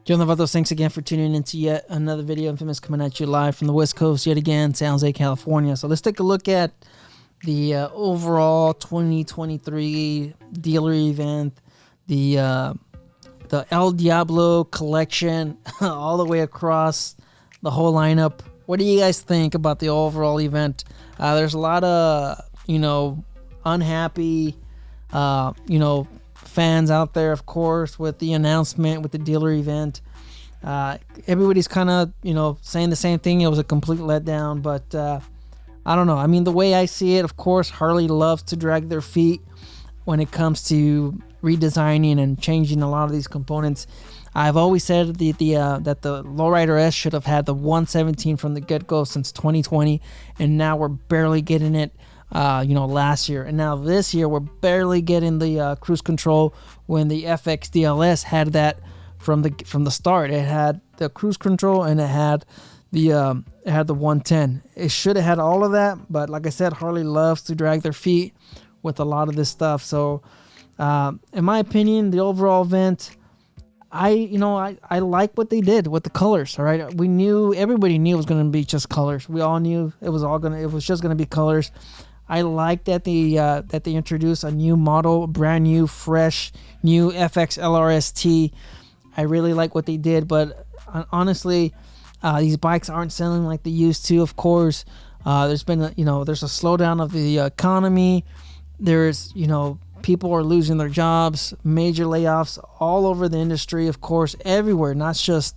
Yo, Novatos, thanks again for tuning into yet another video. Infamous coming at you live from the West Coast yet again, San Jose, California. So let's take a look at the overall 2023 dealer event, the El Diablo collection, all the way across the whole lineup. What do you guys think about the overall event? There's a lot of, unhappy, fans out there, of course, with the announcement, with the dealer event. Everybody's kind of, saying the same thing. It was a complete letdown, but I don't know. I mean, the way I see it, of course, Harley loves to drag their feet when it comes to redesigning and changing a lot of these components. I've always said that the Lowrider S should have had the 117 from the get-go since 2020, and now we're barely getting it, last year. And now this year, we're barely getting the cruise control when the FX DLS had that from the start. It had the cruise control and it had the 110. It should have had all of that, but like I said, Harley loves to drag their feet with a lot of this stuff. So, in my opinion, the overall event, I like what they did with the colors. All right, everybody knew it was going to be just colors. We all knew it was just going to be colors. I like that they introduced a new model, brand new, fresh, new FX LRST. I really like what they did, but honestly, these bikes aren't selling like they used to. Of course, there's been there's a slowdown of the economy. There's people are losing their jobs, major layoffs all over the industry, of course, everywhere, not just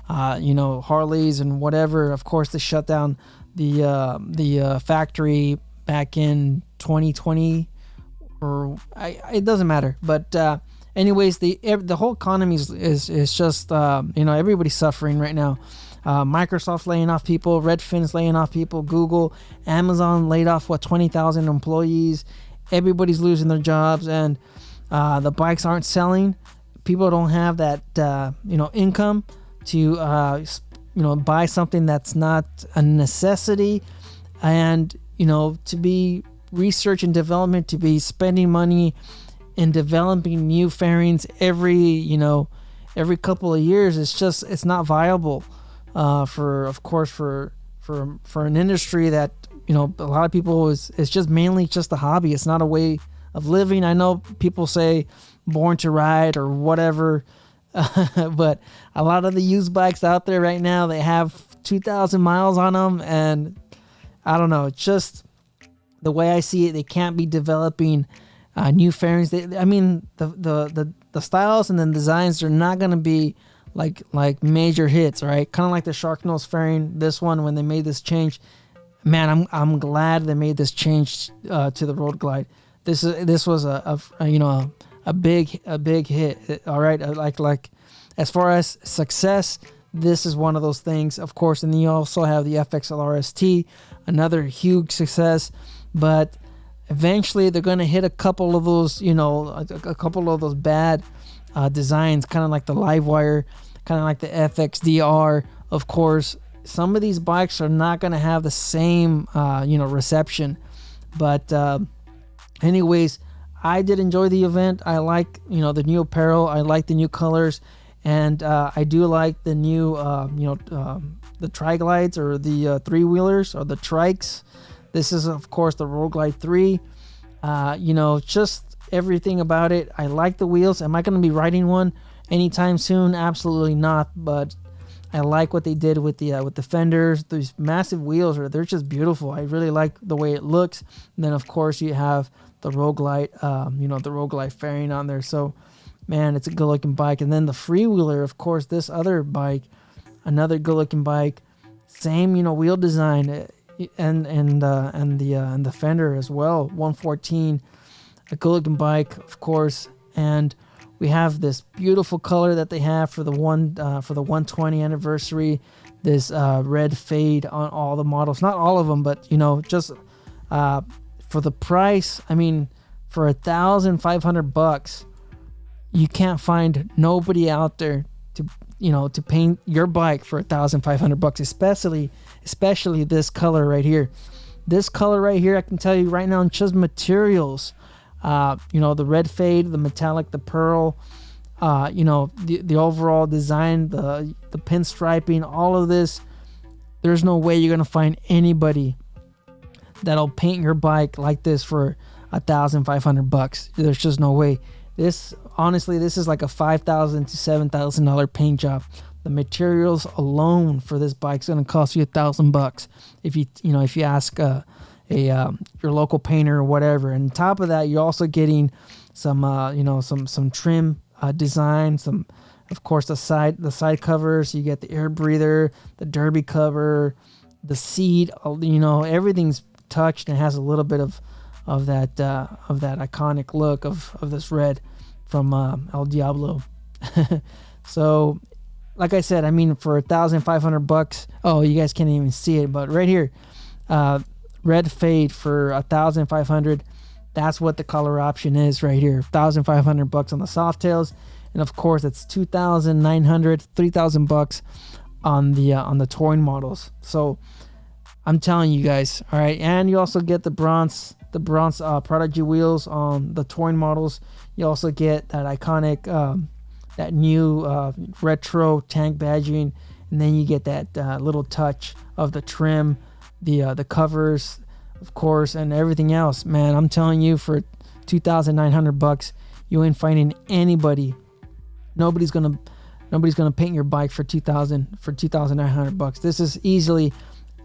Harleys and whatever. Of course, they shut down the factory back in 2020, or it doesn't matter. But anyways, the whole economy is just everybody's suffering right now. Microsoft's laying off people, Redfin's laying off people, Google, Amazon laid off 20,000 employees. Everybody's losing their jobs, and the bikes aren't selling. People don't have that income to buy something that's not a necessity, and to be research and development, to be spending money in developing new fairings every couple of years. It's not viable for an industry that a lot of people it's just mainly just a hobby. It's not a way of living. I know people say born to ride or whatever, but a lot of the used bikes out there right now, they have 2,000 miles on them, and I don't know. It's just the way I see it. They can't be developing new fairings. The styles and the designs are not going to be like major hits, right? Kind of like the Shark Nose fairing. This one, when they made this change, man, I'm glad they made this change to the Road Glide. This was a big hit. All right, like as far as success, this is one of those things, of course. And then you also have the FX LRST, another huge success. But eventually, they're going to hit a couple of those, a couple of those bad designs, kind of like the Livewire, kind of like the FXDR. Of course, some of these bikes are not going to have the same, reception. But anyways, I did enjoy the event. I like, the new apparel. I like the new colors. And I do like the new, the Tri-Glides, or the three-wheelers, or the trikes. This is, of course, the Road Glide 3. Just everything about it. I like the wheels. Am I going to be riding one anytime soon? Absolutely not. But I like what they did with the fenders. These massive wheels they're just beautiful. I really like the way it looks. And then, of course, you have the Road Glide, the Road Glide fairing on there. So, man, it's a good-looking bike. And then the Freewheeler, of course, this other bike, another good-looking bike, same wheel design, and the fender as well. 114, a good-looking bike, of course. And we have this beautiful color that they have for the 120 anniversary. This red fade on all the models, not all of them, but just for the price. I mean, for $1,500, you can't find nobody out there to paint your bike for $1,500, especially this color right here. This color right here, I can tell you right now, in just materials, the red fade, the metallic, the pearl, the overall design, the pinstriping, all of this. There's no way you're gonna find anybody that'll paint your bike like this for $1,500. There's just no way. This is like a $5,000 to $7,000 paint job. The materials alone for this bike's gonna cost you $1,000 if you ask your local painter or whatever. And on top of that, you're also getting some trim design, some, of course, the side covers. You get the air breather, the derby cover, the seat. Everything's touched and has a little bit of that iconic look of this red from El Diablo. So, like I said, I mean, for $1,500. Oh, you guys can't even see it, but right here, red fade for $1,500. That's what the color option is right here. $1,500 on the soft tails, and of course it's $2,900, $3,000 on the touring models. So I'm telling you guys, all right. And you also get the bronze Prodigy wheels on the touring models. You also get that iconic, that new retro tank badging, and then you get that little touch of the trim, the covers, of course, and everything else. Man, I'm telling you, for $2,900, you ain't finding anybody. Nobody's gonna paint your bike for $2,900. This is easily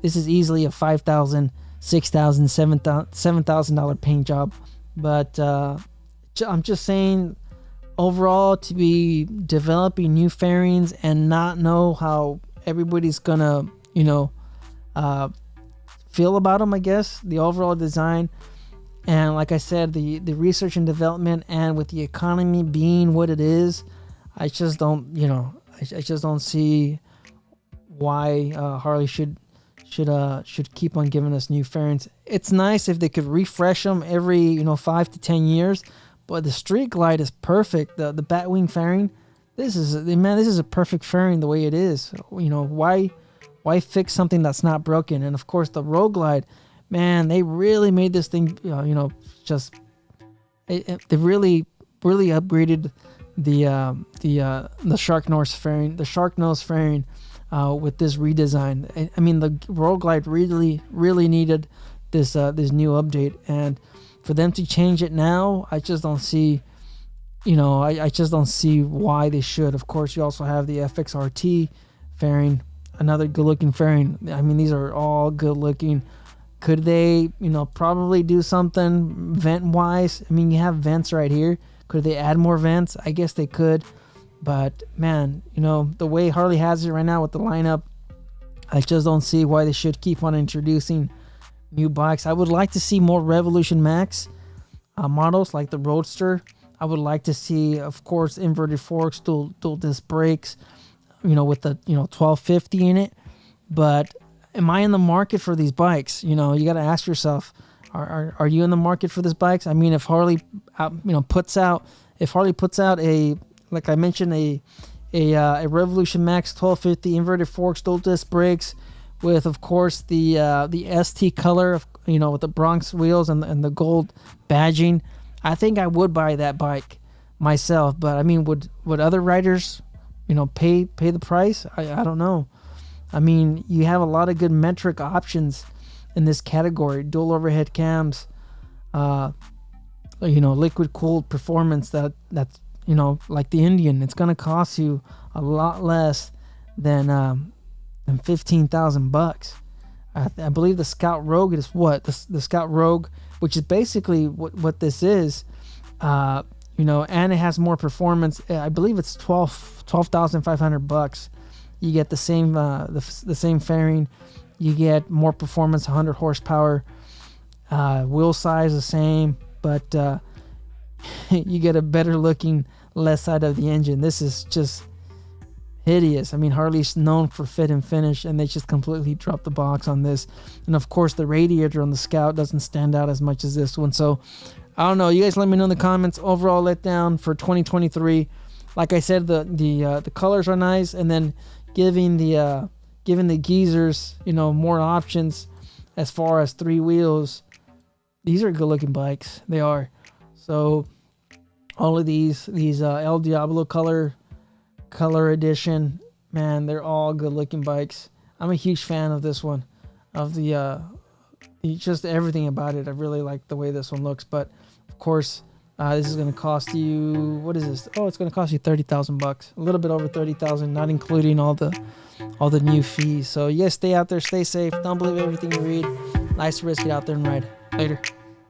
a $5,000, $6,000, $7,000 paint job. But I'm just saying, overall, to be developing new fairings and not know how everybody's gonna feel about them, I guess, the overall design, and like I said, the research and development, and with the economy being what it is, I just don't see why Harley should keep on giving us new fairings. It's nice if they could refresh them every 5 to 10 years, but the Street Glide is perfect. The Batwing fairing, this is a perfect fairing the way it is. Why fix something that's not broken? And of course, the Road Glide, man, they really made this thing, they really upgraded the shark nose fairing, with this redesign. I mean, the Road Glide really needed this new update, and for them to change it now, I just don't see, I just don't see why they should. Of course, you also have the FXRT fairing. Another good-looking fairing. I mean, these are all good-looking. Could they, probably do something vent-wise? I mean, you have vents right here. Could they add more vents? I guess they could. But, man, the way Harley has it right now with the lineup, I just don't see why they should keep on introducing new bikes. I would like to see more Revolution Max models like the Roadster. I would like to see, of course, inverted forks, dual disc brakes, with the 1250 in it. But am I in the market for these bikes? You got to ask yourself, are you in the market for these bikes? I mean, if Harley puts out a, like I mentioned, a Revolution Max 1250 inverted forks, dual disc brakes, with, of course, the ST color of, with the Bronx wheels and the gold badging, I think I would buy that bike myself. But I mean, would other riders pay the price? I don't know. I mean, you have a lot of good metric options in this category. Dual overhead cams, liquid cooled performance that's like the Indian. It's gonna cost you a lot less than $15,000. I believe the Scout Rogue is what the Scout Rogue, which is basically what this is. And it has more performance. I believe it's $12,500. You get the same the same fairing. You get more performance, 100 horsepower. Wheel size the same, but you get a better looking left side of the engine. This is just hideous. I mean, Harley's known for fit and finish, and they just completely dropped the box on this. And of course, the radiator on the Scout doesn't stand out as much as this one. So I don't know. You guys let me know in the comments. Overall letdown for 2023. Like I said, the colors are nice, and then giving the geezers more options as far as 3 wheels. These are good looking bikes. They are. So all of these El Diablo color edition, man, they're all good looking bikes. I'm a huge fan of this one, of the just everything about it. I really like the way this one looks. But of course, this is going to cost you, what is this? Oh, it's going to cost you $30,000, a little bit over 30,000, not including all the new fees. So you guys stay out there, stay safe, don't believe everything you read. Nice to risk it out there and ride. Later.